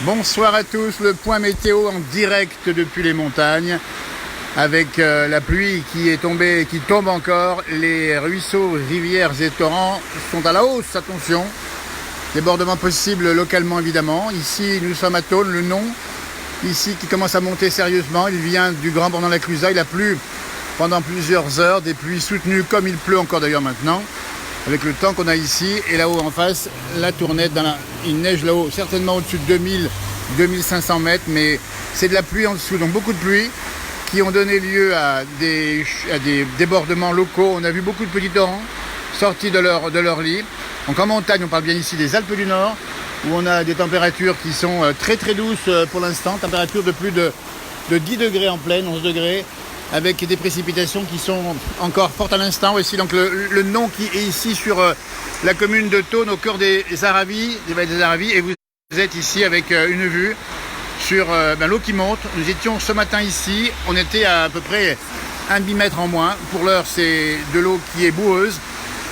Bonsoir à tous, le point météo en direct depuis les montagnes avec la pluie qui est tombée, qui tombe encore. Les ruisseaux, rivières et torrents sont à la hausse, attention. Débordement possible localement évidemment. Ici nous sommes à Tône, le Nom, ici qui commence à monter sérieusement. Il vient du Grand Bornand la Clusaz, il a plu pendant plusieurs heures, des pluies soutenues comme il pleut encore d'ailleurs maintenant. Avec le temps qu'on a ici, et là-haut en face, la Tournette, il neige là-haut, certainement au-dessus de 2000-2500 mètres, mais c'est de la pluie en dessous, donc beaucoup de pluie qui ont donné lieu à des débordements locaux. On a vu beaucoup de petits torrents sortis de leur lit. Donc en montagne, on parle bien ici des Alpes du Nord, où on a des températures qui sont très très douces pour l'instant, température de plus de 10 degrés en pleine, 11 degrés, avec des précipitations qui sont encore fortes à l'instant. Voici donc le Nom qui est ici sur la commune de Tône, au cœur des Aravis, des vallées des Aravis, et vous êtes ici avec une vue sur l'eau qui monte. Nous étions ce matin ici, on était à peu près 1 demi-mètre en moins. Pour l'heure, c'est de l'eau qui est boueuse,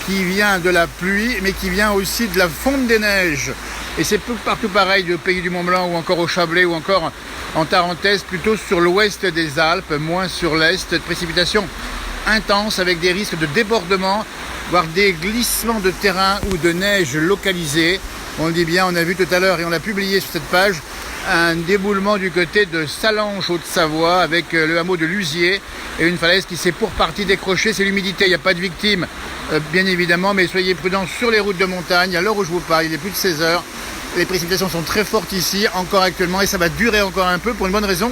qui vient de la pluie, mais qui vient aussi de la fonte des neiges. Et c'est partout pareil, au pays du Mont-Blanc, ou encore au Chablais, ou encore en Tarentaise, plutôt sur l'ouest des Alpes, moins sur l'est. De précipitations intenses avec des risques de débordement, voire des glissements de terrain ou de neige localisés. On le dit bien, on a vu tout à l'heure et on l'a publié sur cette page, un déboulement du côté de Salanches, Haute-Savoie, avec le hameau de Luzier et une falaise qui s'est pour partie décrochée. C'est l'humidité, il n'y a pas de victimes, bien évidemment, mais soyez prudents sur les routes de montagne. À l'heure où je vous parle, il est plus de 16 heures. Les précipitations sont très fortes ici, encore actuellement, et ça va durer encore un peu pour une bonne raison.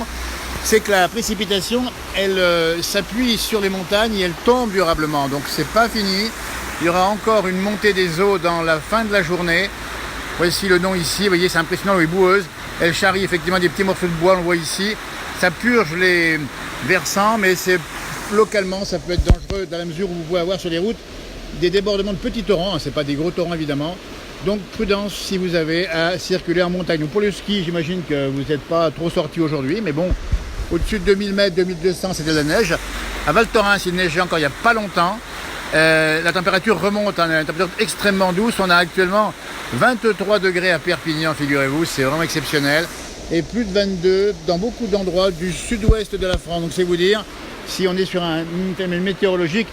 C'est que la précipitation, elle s'appuie sur les montagnes et elle tombe durablement. Donc c'est pas fini. Il y aura encore une montée des eaux dans la fin de la journée. Voici le Nom ici. Vous voyez, c'est impressionnant, l'eau est boueuse. Elle charrie effectivement des petits morceaux de bois, on le voit ici. Ça purge les versants, mais localement, ça peut être dangereux dans la mesure où vous pouvez avoir sur les routes des débordements de petits torrents. C'est pas des gros torrents évidemment. Donc prudence si vous avez à circuler en montagne. Pour le ski, j'imagine que vous n'êtes pas trop sorti aujourd'hui, mais bon, au-dessus de 2000 mètres, 2200, c'était de la neige. À Val Thorens, il neigeait encore il n'y a pas longtemps. La température remonte, une température extrêmement douce. On a actuellement 23 degrés à Perpignan, figurez-vous, c'est vraiment exceptionnel. Et plus de 22 dans beaucoup d'endroits du sud-ouest de la France. Donc c'est vous dire si on est sur une phénomène météorologique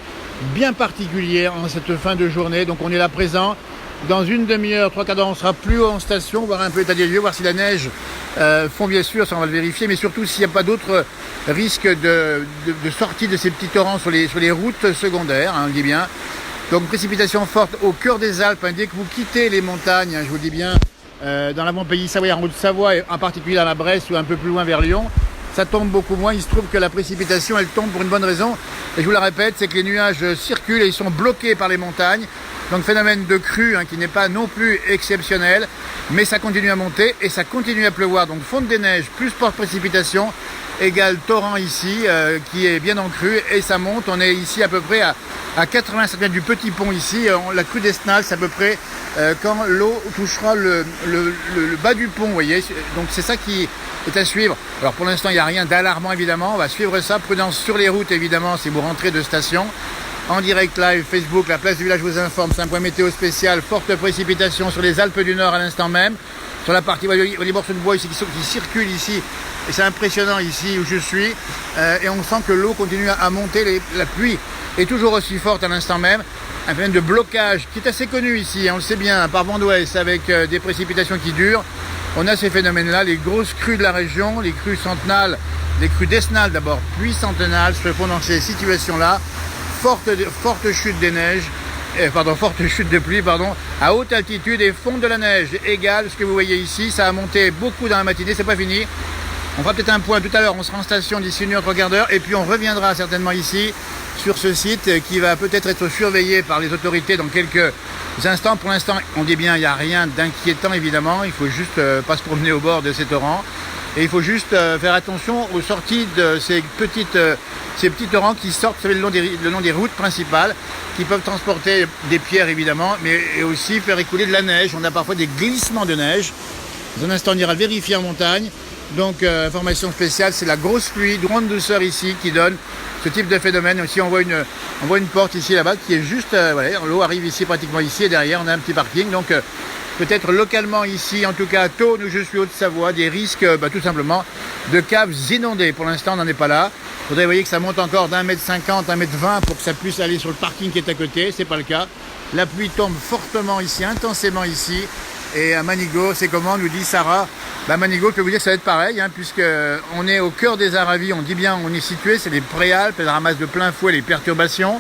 bien particulière en cette fin de journée. Donc on est là présent. Dans une demi-heure, 3 quarts d'heure, on sera plus haut en station, voir un peu l'état des lieux, voir si la neige fond bien sûr, ça on va le vérifier, mais surtout s'il n'y a pas d'autres risques de sortie de ces petits torrents sur les routes secondaires, on le dit bien. Donc précipitation forte au cœur des Alpes, dès que vous quittez les montagnes, je vous dis bien, dans l'avant-pays savoyard, en Haute-Savoie, et en particulier dans la Bresse ou un peu plus loin vers Lyon, ça tombe beaucoup moins. Il se trouve que la précipitation, elle tombe pour une bonne raison, et je vous la répète, c'est que les nuages circulent et ils sont bloqués par les montagnes. Donc phénomène de crue qui n'est pas non plus exceptionnel, mais ça continue à monter et ça continue à pleuvoir. Donc fonte des neiges plus forte précipitation égale torrent ici qui est bien en crue et ça monte. On est ici à peu près à 80 cm du petit pont ici. La crue d'Esnal, c'est à peu près quand l'eau touchera le bas du pont, vous voyez. Donc c'est ça qui est à suivre. Alors pour l'instant, il n'y a rien d'alarmant évidemment. On va suivre ça. Prudence sur les routes évidemment si vous rentrez de station. En direct live, Facebook, la place du village vous informe, c'est un point météo spécial, forte précipitation sur les Alpes du Nord à l'instant même, sur la partie, les morceaux de bois ici qui circulent ici, et c'est impressionnant ici où je suis, et on sent que l'eau continue à monter, la pluie est toujours aussi forte à l'instant même, un phénomène de blocage qui est assez connu ici, on le sait bien, par vent d'ouest, avec des précipitations qui durent, on a ces phénomènes-là, les grosses crues de la région, les crues centenales, les crues d'Esnal d'abord, puis centenales, se font dans ces situations-là. Forte chute des neiges, forte chute de pluie, à haute altitude et fonte de la neige égale ce que vous voyez ici. Ça a monté beaucoup dans la matinée, c'est pas fini. On fera peut-être un point tout à l'heure, on sera en station d'ici 1 quart d'heure et puis on reviendra certainement ici sur ce site qui va peut-être être surveillé par les autorités dans quelques instants. Pour l'instant, on dit bien, il n'y a rien d'inquiétant évidemment, il faut juste pas se promener au bord de ces torrents. Et il faut juste faire attention aux sorties de ces petits torrents qui sortent le long des routes principales, qui peuvent transporter des pierres évidemment, mais aussi faire écouler de la neige. On a parfois des glissements de neige. Dans un instant, on ira le vérifier en montagne. Donc, information spéciale, c'est la grosse pluie, grande douceur ici qui donne ce type de phénomène. Aussi, on voit une porte ici, là-bas, qui est juste, voilà, l'eau arrive ici, pratiquement ici, et derrière, on a un petit parking. Donc, peut-être localement ici, en tout cas à Thônes où je suis Haute-Savoie, des risques tout simplement de caves inondées. Pour l'instant, on n'en est pas là. Il faudrait, vous voyez, que ça monte encore d'1,50 m, 1,20 m pour que ça puisse aller sur le parking qui est à côté. C'est pas le cas. La pluie tombe fortement ici, intensément ici. Et à Manigot, c'est comment, nous dit Sarah. Manigot, je peux vous dire que ça va être pareil, puisque on est au cœur des Aravis, on dit bien, on est situé, c'est les Préalpes, elles ramassent de plein fouet les perturbations,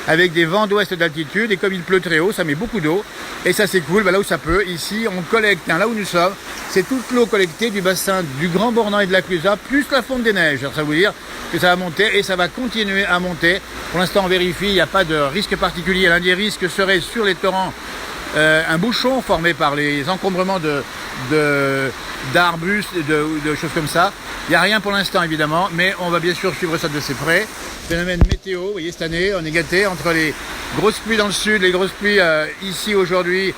avec des vents d'ouest d'altitude, et comme il pleut très haut, ça met beaucoup d'eau, et ça c'est cool, là où ça peut. Ici, on collecte, là où nous sommes, c'est toute l'eau collectée du bassin du Grand Bornand et de la Clusaz, plus la fonte des neiges. Alors, ça veut dire que ça va monter, et ça va continuer à monter. Pour l'instant, on vérifie, il n'y a pas de risque particulier. L'un des risques serait sur les torrents, un bouchon formé par les encombrements d'arbustes, de choses comme ça. Il n'y a rien pour l'instant évidemment, mais on va bien sûr suivre ça de assez près. Phénomène météo, vous voyez, cette année, on est gâté entre les grosses pluies dans le sud, les grosses pluies ici aujourd'hui.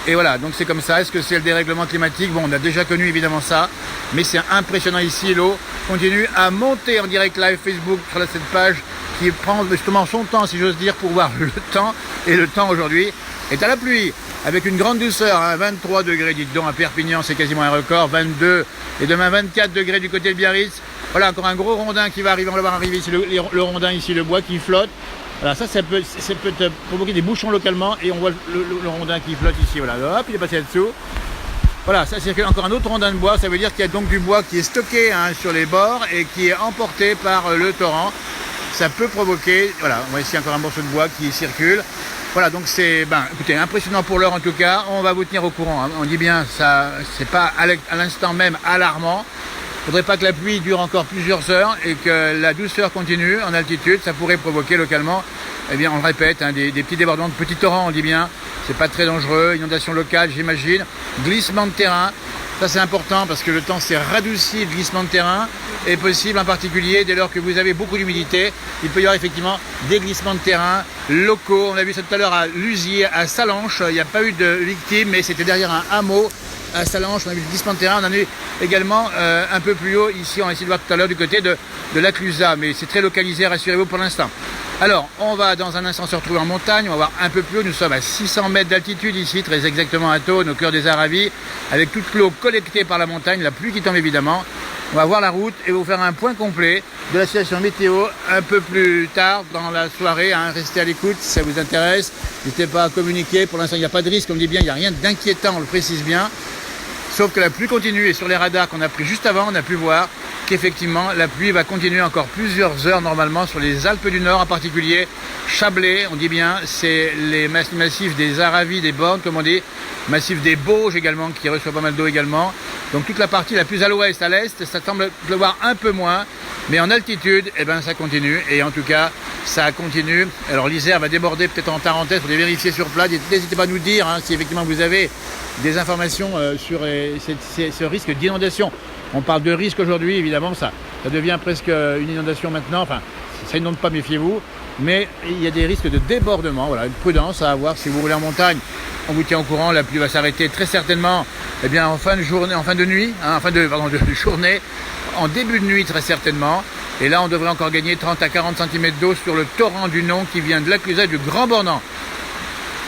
Et voilà, donc c'est comme ça. Est-ce que c'est le dérèglement climatique? Bon, on a déjà connu évidemment ça, mais c'est impressionnant ici. L'eau continue à monter en direct live Facebook sur cette page qui prend justement son temps, si j'ose dire, pour voir le temps. Et le temps aujourd'hui est à la pluie, avec une grande douceur, 23 degrés, dites donc, à Perpignan, c'est quasiment un record, 22, et demain 24 degrés du côté de Biarritz. Voilà, encore un gros rondin qui va arriver, on va voir arriver ici, le rondin ici, le bois qui flotte. Voilà, ça peut provoquer des bouchons localement, et on voit le rondin qui flotte ici, voilà, hop, il est passé là-dessous. Voilà, ça circule encore un autre rondin de bois, ça veut dire qu'il y a donc du bois qui est stocké sur les bords, et qui est emporté par le torrent. Ça peut provoquer, voilà, on voit ici encore un morceau de bois qui circule. Voilà, donc c'est, écoutez, impressionnant pour l'heure en tout cas. On va vous tenir au courant. On dit bien, ça, c'est pas à l'instant même alarmant. Il ne faudrait pas que la pluie dure encore plusieurs heures et que la douceur continue en altitude. Ça pourrait provoquer localement, eh bien, on le répète, des petits débordements de petits torrents, on dit bien. C'est pas très dangereux. Inondation locale, j'imagine. Glissement de terrain. Ça, c'est important parce que le temps s'est radouci. Le glissement de terrain est possible, en particulier dès lors que vous avez beaucoup d'humidité. Il peut y avoir effectivement des glissements de terrain locaux. On a vu ça tout à l'heure à Luzier, à Salanches. Il n'y a pas eu de victimes, mais c'était derrière un hameau. À Salanches, on a vu le glissement de terrain. On en a eu également un peu plus haut, ici, on a essayé de voir tout à l'heure du côté de la Clusaz. Mais c'est très localisé, rassurez-vous pour l'instant. Alors, on va dans un instant se retrouver en montagne, on va voir un peu plus haut, nous sommes à 600 mètres d'altitude ici, très exactement à Thônes, au cœur des Aravis, avec toute l'eau collectée par la montagne, la pluie qui tombe évidemment. On va voir la route et vous faire un point complet de la situation météo un peu plus tard dans la soirée. Restez à l'écoute si ça vous intéresse, n'hésitez pas à communiquer, pour l'instant il n'y a pas de risque, on dit bien, il n'y a rien d'inquiétant, on le précise bien. Sauf que la pluie continue et sur les radars qu'on a pris juste avant, on a pu voir qu'effectivement la pluie va continuer encore plusieurs heures normalement sur les Alpes du Nord, en particulier Chablais, on dit bien, c'est les massifs des Aravis, des Bornes, comme on dit, massif des Bauges également, qui reçoit pas mal d'eau également. Donc toute la partie la plus à l'ouest, à l'est, ça semble pleuvoir un peu moins, mais en altitude, ça continue, et en tout cas, ça continue. Alors l'Isère va déborder peut-être en Tarentaise, pour les vérifier sur place. N'hésitez pas à nous dire si effectivement vous avez des informations sur ce risque d'inondation. On parle de risque aujourd'hui, évidemment, ça devient presque une inondation maintenant, enfin, ça inonde pas, méfiez-vous, mais il y a des risques de débordement, voilà, une prudence à avoir si vous roulez en montagne. On vous tient au courant, la pluie va s'arrêter très certainement en fin de journée, en fin de nuit, de journée, en début de nuit très certainement. Et là, on devrait encore gagner 30 à 40 cm d'eau sur le torrent du Nom qui vient de la Clusaz du Grand Bornand.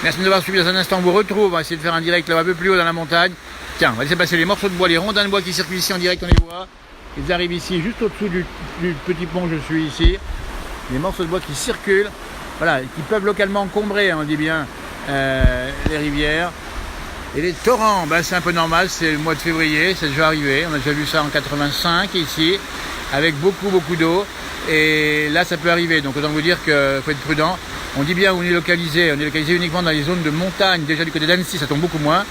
Merci de nous avoir suivi. Dans un instant, on vous retrouve. On va essayer de faire un direct là un peu plus haut dans la montagne. Tiens, on va laisser passer les morceaux de bois, les rondins de bois qui circulent ici en direct, on les voit. Ils arrivent ici, juste au-dessous du petit pont, je suis ici. Les morceaux de bois qui circulent, voilà, qui peuvent localement encombrer, on dit bien, les rivières. Et les torrents, c'est un peu normal, c'est le mois de février, c'est déjà arrivé. On a déjà vu ça en 85 ici, avec beaucoup d'eau. Et là, ça peut arriver. Donc, autant vous dire qu'il faut être prudent. On dit bien où on est localisé. On est localisé uniquement dans les zones de montagne. Déjà du côté d'Annecy, ça tombe beaucoup moins.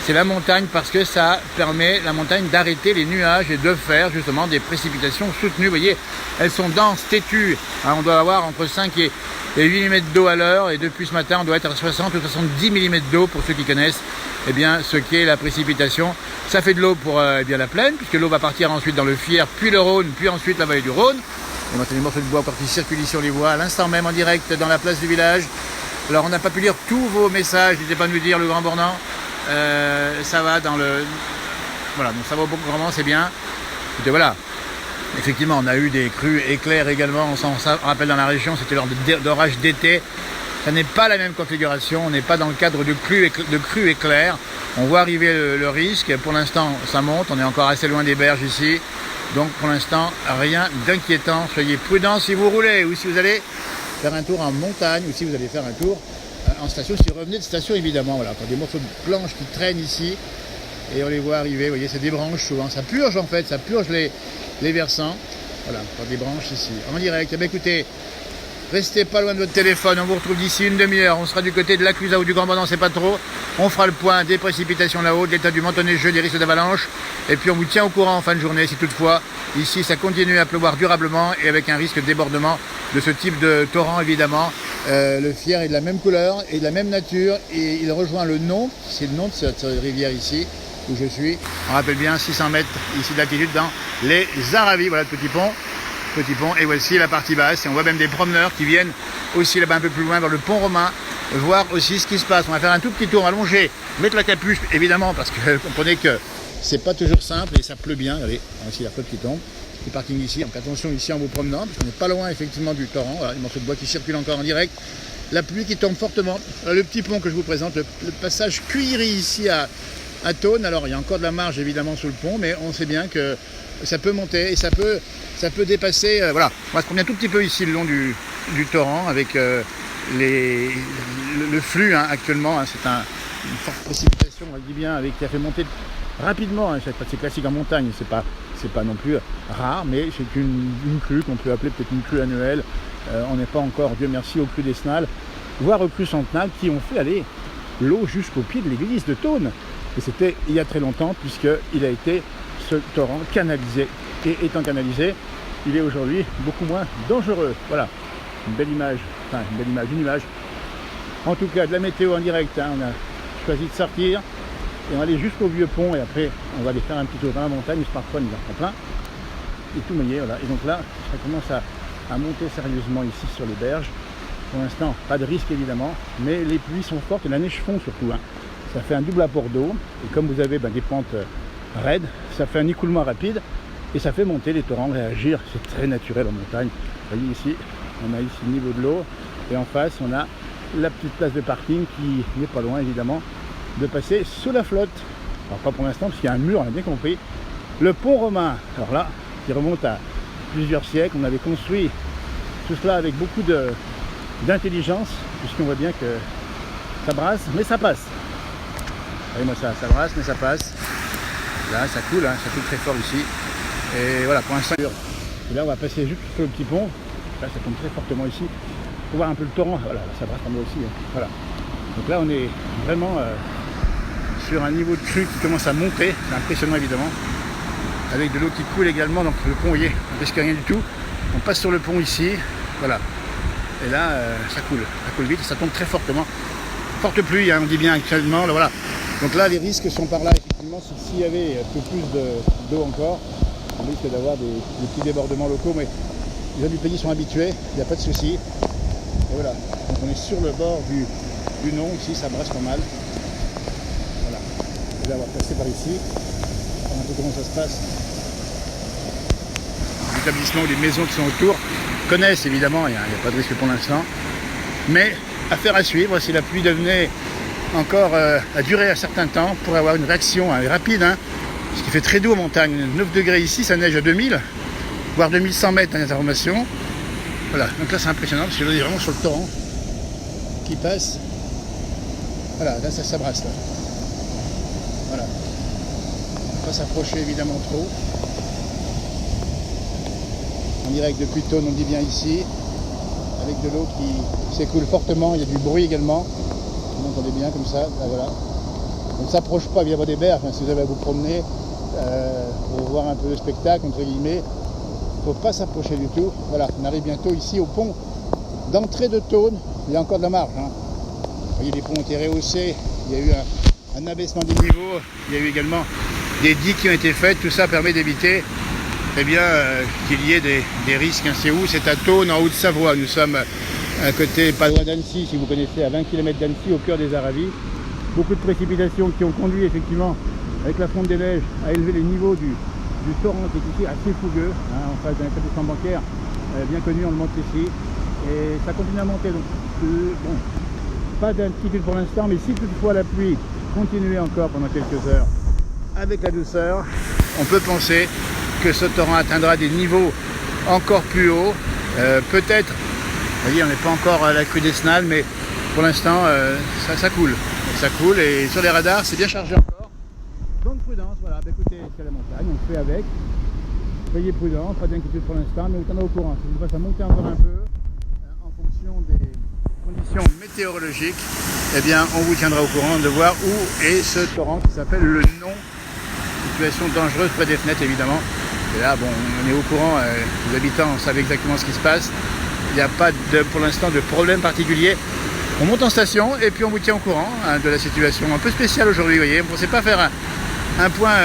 C'est la montagne parce que ça permet, la montagne, d'arrêter les nuages et de faire justement des précipitations soutenues. Vous voyez, elles sont denses, têtues. On doit avoir entre 5 et 8 mm d'eau à l'heure. Et depuis ce matin, on doit être à 60 ou 70 mm d'eau pour ceux qui connaissent ce qu'est la précipitation. Ça fait de l'eau pour la plaine, puisque l'eau va partir ensuite dans le Fier, puis le Rhône, puis ensuite la vallée du Rhône. Et maintenant, les morceaux de bois qui circulent ici, on les voit à l'instant même en direct dans la place du village. Alors, on n'a pas pu lire tous vos messages, n'hésitez pas à nous dire, le Grand Bornand. Ça va dans le... Voilà, donc ça va beaucoup, vraiment, c'est bien. Et voilà. Effectivement, on a eu des crues éclairs également, on s'en rappelle dans la région, c'était lors d'orages d'été Ça n'est pas la même configuration, on n'est pas dans le cadre de crues éclairs. On voit arriver le risque, pour l'instant ça monte, on est encore assez loin des berges ici. Donc pour l'instant, rien d'inquiétant. Soyez prudents si vous roulez ou si vous allez faire un tour en montagne ou si vous allez faire un tour en station. Si vous revenez de station, évidemment, voilà, quand des morceaux de planches qui traînent ici et on les voit arriver, vous voyez, c'est des branches souvent. Ça purge en fait, ça purge les versants. Voilà, par des branches ici. En direct, eh bien, écoutez, restez pas loin de votre téléphone, on vous retrouve d'ici une demi-heure. On sera du côté de la Clusaz ou du Grand Bornand, c'est pas trop. On fera le point des précipitations là-haut, de l'état du manteau neigeux, des risques d'avalanche. Et puis on vous tient au courant en fin de journée si toutefois, ici, ça continue à pleuvoir durablement et avec un risque de débordement de ce type de torrent, évidemment. Le Fier est de la même couleur et de la même nature et il rejoint le nom, c'est le nom de cette rivière ici où je suis. On rappelle bien 600 mètres ici d'altitude dans les Aravis. Voilà le petit pont. Et voici la partie basse. Et on voit même des promeneurs qui viennent aussi là-bas un peu plus loin vers le pont romain, voir aussi ce qui se passe. On va faire un tout petit tour allongé, mettre la capuche évidemment parce que comprenez que c'est pas toujours simple et ça pleut bien. Regardez, voici la flotte qui tombe. Le parking ici, donc attention ici en vous promenant, parce qu'on n'est pas loin effectivement du torrent. Voilà, les morceaux de bois qui circulent encore en direct. La pluie qui tombe fortement. Le petit pont que je vous présente, le passage Cuillery ici à Thônes. Alors il y a encore de la marge évidemment sous le pont, mais on sait bien que ça peut monter et ça peut dépasser. Voilà, on va se promener un tout petit peu ici le long du torrent avec le flux actuellement. C'est une forte précipitation, on le dit bien, qui a fait monter rapidement. C'est classique en montagne, c'est pas non plus rare, mais c'est une crue qu'on peut appeler peut-être une crue annuelle. On n'est pas encore, Dieu merci, aux crues d'Esnal, voire aux crues centenales qui ont fait aller l'eau jusqu'au pied de l'église de Thônes. Et c'était il y a très longtemps, puisqu'il a été, ce torrent, canalisé. Et étant canalisé, il est aujourd'hui beaucoup moins dangereux. Voilà, une image. En tout cas, de la météo en direct, on a choisi de sortir. Et on va aller jusqu'au vieux pont et après, on va aller faire un petit tour dans la montagne. Le smartphone, il en prend plein. Et tout mouillé, voilà. Et donc là, ça commence à monter sérieusement ici sur les berges. Pour l'instant, pas de risque évidemment, mais les pluies sont fortes et la neige fond surtout. Ça fait un double apport d'eau et comme vous avez des pentes raides, ça fait un écoulement rapide et ça fait monter les torrents, réagir. C'est très naturel en montagne. Vous voyez ici, on a ici le niveau de l'eau et en face, on a la petite place de parking qui n'est pas loin évidemment de passer sous la flotte. Alors pas pour l'instant parce qu'il y a un mur, on a bien compris. Le pont romain, alors là, qui remonte à plusieurs siècles, on avait construit tout cela avec beaucoup d'intelligence, puisqu'on voit bien que ça brasse, mais ça passe. Regardez-moi ça brasse, mais ça passe. Là, ça coule très fort ici. Et voilà, pour l'instant, et là, on va passer juste sur le petit pont. Là, ça tombe très fortement ici. Pour voir un peu le torrent. Voilà, ça brasse en moi aussi. Voilà. Donc là, on est vraiment sur un niveau de crue qui commence à monter. C'est impressionnant, évidemment. Avec de l'eau qui coule également. Donc le pont, vous voyez, on ne risque rien du tout. On passe sur le pont ici. Voilà. Et là, ça coule vite, ça tombe très fortement. Forte pluie, on dit bien actuellement, là, voilà. Donc là, les risques sont par là, effectivement, s'il y avait un peu plus d'eau encore, on risque d'avoir des petits débordements locaux, mais les gens du pays sont habitués, il n'y a pas de souci. Et voilà, donc on est sur le bord du Nom, ici, ça brasse pas mal. Voilà, et là, on va passer par ici, voir un peu comment ça se passe. Les établissements ou les maisons qui sont autour connaissent évidemment, il n'y a pas de risque pour l'instant, mais affaire à suivre. Si la pluie devenait encore à durer un certain temps, pour avoir une réaction rapide, parce qu'il fait très doux en montagne, 9 degrés ici, ça neige à 2000, voire 2100 mètres dans les informations. Voilà, donc là c'est impressionnant, parce que là on est vraiment sur le torrent qui passe. Voilà, là ça brasse là. Voilà. On ne va pas s'approcher évidemment trop. En direct depuis Thônes, on dit bien ici, avec de l'eau qui s'écoule fortement, il y a du bruit également. Vous entendez bien comme ça, là, voilà. On ne s'approche pas évidemment des berges, si vous avez à vous promener pour voir un peu le spectacle, entre guillemets. Il ne faut pas s'approcher du tout. Voilà, on arrive bientôt ici au pont d'entrée de Thônes. Il y a encore de la marge. Vous voyez, les ponts ont été rehaussés, il y a eu un abaissement des niveaux, il y a eu également des digues qui ont été faites. Tout ça permet d'éviter qu'il y ait des risques. C'est où? C'est à Thônes, en Haute-Savoie. Nous sommes à côté, pas loin d'Annecy, si vous connaissez, à 20 km d'Annecy, au cœur des Aravis. Beaucoup de précipitations qui ont conduit effectivement, avec la fonte des neiges, à élever les niveaux du torrent qui est ici assez fougueux, en face d'un établissement bancaire bien connu, on le monte ici. Et ça continue à monter. Donc, bon, pas d'inquiétude pour l'instant, mais si toutefois la pluie continuait encore pendant quelques heures avec la douceur, on peut penser que ce torrent atteindra des niveaux encore plus hauts. Peut-être, vous voyez, on n'est pas encore à la crue d'Esnal, mais pour l'instant, ça coule. Ça coule et sur les radars, c'est bien chargé encore. Donc prudence, voilà. Bah, écoutez, c'est la montagne, on fait avec. Soyez prudents, pas d'inquiétude pour l'instant, mais vous tiendrez au courant. Si vous passez à monter encore un peu, en fonction des conditions météorologiques, eh bien, on vous tiendra au courant de voir où est ce torrent qui s'appelle le Non. Situation dangereuse près des fenêtres, évidemment. Et là, bon, on est au courant, les habitants savent exactement ce qui se passe. Il n'y a pas pour l'instant de problème particulier. On monte en station et puis on vous tient au courant de la situation un peu spéciale aujourd'hui. Vous voyez, on ne pensait pas faire un point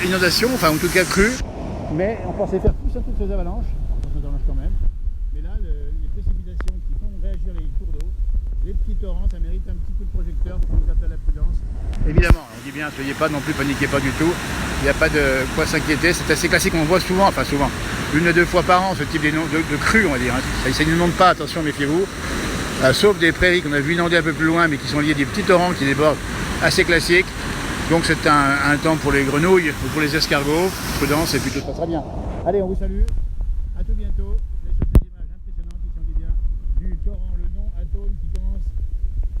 inondation, enfin en tout cas crue, mais on pensait faire tout sur toutes ces avalanches. Quand même. Mais là, les précipitations qui font réagir les cours d'eau, les petits torrents, ça mérite un petit coup de projecteur pour nous appeler à la prudence. Évidemment, on dit bien, soyez pas non plus, paniquez pas du tout. Il n'y a pas de quoi s'inquiéter. C'est assez classique, on voit souvent, enfin souvent, 1 à 2 fois par an, ce type de crues, on va dire. Ça n'inonde pas, attention, méfiez-vous. Sauf des prairies qu'on a vu inonder un peu plus loin, mais qui sont liées à des petits torrents qui débordent, assez classiques. Donc c'est un temps pour les grenouilles ou pour les escargots. Prudence et puis tout se passera bien. Allez, on vous salue. À tout bientôt. Vous avez ces images impressionnantes qui sont bien du torrent le Non Atone qui commence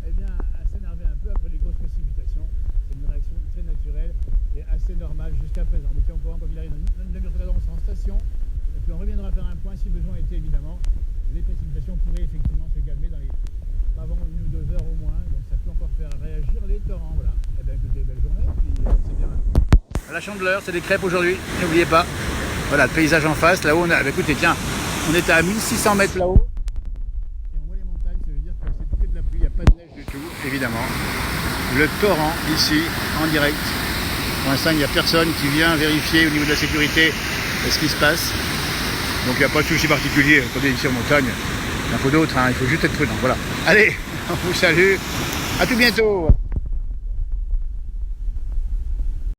à s'énerver un peu après les grosses précipitations. C'est une réaction très naturelle et assez normale jusqu'à présent. On vous tient au courant quand il arrive dans une demi-heure en station. Et puis on reviendra faire un point si besoin était évidemment. Les précipitations pourraient effectivement se calmer dans les avant 1 ou 2 heures au moins, donc ça peut encore faire réagir les torrents. Voilà. Eh bien écoutez, belle journée, puis c'est bien. À la Chandeleur, c'est des crêpes aujourd'hui, n'oubliez pas. Voilà, le paysage en face, là-haut on a. Écoutez, tiens, on était à 1600 mètres là-haut. Et on voit les montagnes, ça veut dire que c'est que de la pluie, il n'y a pas de neige du tout, évidemment. Le torrent ici, en direct. Pour l'instant, il n'y a personne qui vient vérifier au niveau de la sécurité ce qui se passe. Donc il n'y a pas de souci particulier. Attendez, ici en montagne, il y en a un peu d'autres, il faut juste être prudent. Voilà. Allez, on vous salue. À tout bientôt.